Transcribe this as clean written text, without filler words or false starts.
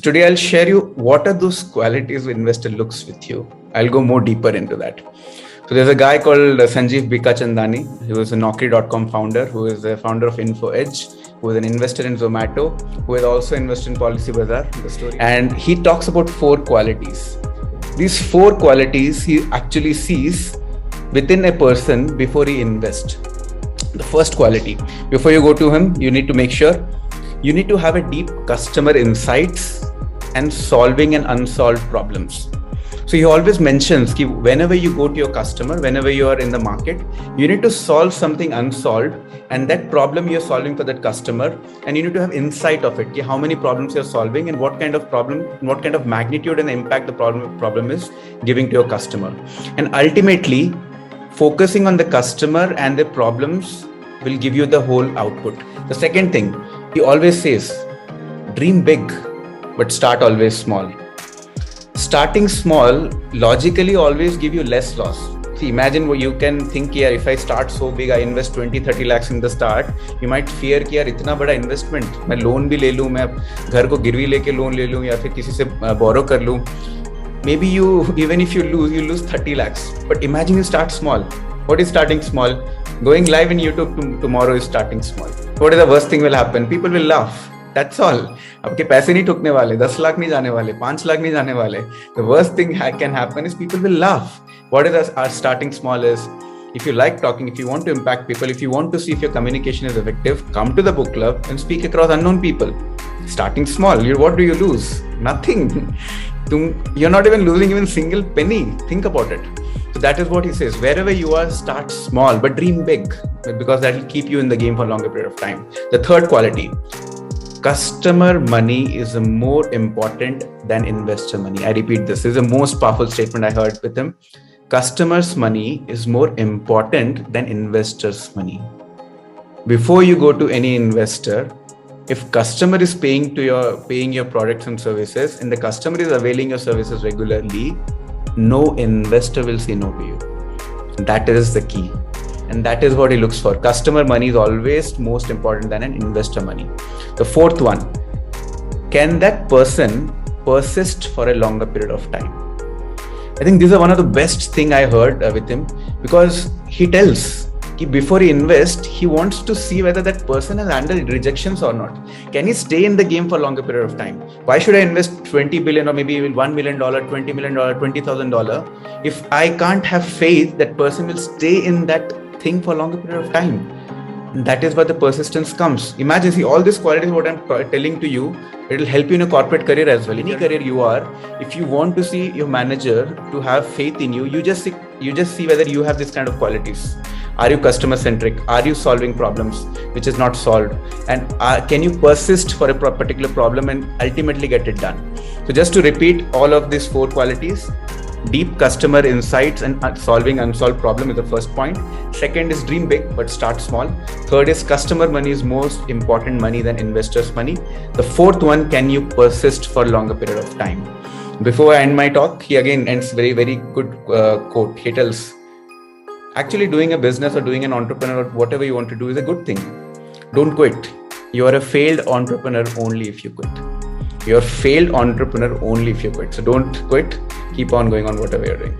Today, I'll share you what are those qualities investor looks with you. I'll go more deeper into that. So there's a guy called Sanjeev Bikhchandani, who is a Naukri.com founder, who is the founder of InfoEdge, who is an investor in Zomato, who has also invested in Policybazaar, the story. And he talks about 4 qualities. These 4 qualities he actually sees within a person before he invests. The first quality, before you go to him, you need to make sure you need to have a deep customer insights and solving and unsolved problems. So he always mentions that whenever you go to your customer, whenever you are in the market, you need to solve something unsolved, and that problem you're solving for that customer, and you need to have insight of it. How many problems you're solving and what kind of problem, what kind of magnitude and impact the problem is giving to your customer. And ultimately, focusing on the customer and the problems will give you the whole output. The second thing, he always says, dream big, but start always small. Starting small logically always give you less loss. See, imagine what you can think here, if I start so big, I invest 20-30 lakhs in the start, you might fear कि यार इतना बड़ा investment, मैं loan भी ले लूँ, मैं घर को गिरवी लेके loan ले लूँ या फिर किसी से borrow कर लूँ. Maybe even if you lose 30 lakhs. But imagine you start small. What is starting small? Going live in YouTube tomorrow is starting small. What is the worst thing will happen? People will laugh. That's all. आपके पैसे नहीं ठुकने वाले, 10 लाख नहीं जाने वाले, 5 लाख नहीं जाने वाले. The worst thing can happen is people will laugh. What is our starting small is, if you like talking, if you want to impact people, if you want to see if your communication is effective, come to the book club and speak across unknown people. Starting small, what do you lose? Nothing. You're not even losing even single penny. Think about it. So that is what he says. Wherever you are, start small, but dream big, because that will keep you in the game for a longer period of time. The third quality, customer money is more important than investor money. I repeat, this is the most powerful statement I heard with him. Customers' money is more important than investors' money. Before you go to any investor, if customer is paying your products and services, and the customer is availing your services regularly, no investor will say no to you. That is the key. And that is what he looks for. Customer money is always most important than an investor money. The fourth one, can that person persist for a longer period of time? I think these are one of the best thing I heard with him, because he tells before he invests, he wants to see whether that person has handled rejections or not. Can he stay in the game for a longer period of time? Why should I invest 20 billion or maybe even $1 million, $20 million, $20,000 if I can't have faith that person will stay in that thing for a longer period of time? And that is where the persistence comes. Imagine, see, all these qualities, what I'm telling to you, it will help you in a corporate career as well. Any career you are, if you want to see your manager to have faith in you, you just see whether you have this kind of qualities. Are you customer centric? Are you solving problems which is not solved? And can you persist for a particular problem and ultimately get it done? So just to repeat all of these 4 qualities, deep customer insights and solving unsolved problem is the first point. Second is dream big but start small. Third is customer money is most important money than investors' money. The fourth one, can you persist for a longer period of time? Before I end my talk, he again ends very, very good quote. He tells, actually doing a business or doing an entrepreneur or whatever you want to do is a good thing. Don't quit. You are a failed entrepreneur only if you quit. You're a failed entrepreneur only if you quit. So don't quit. Keep on going on whatever you're doing.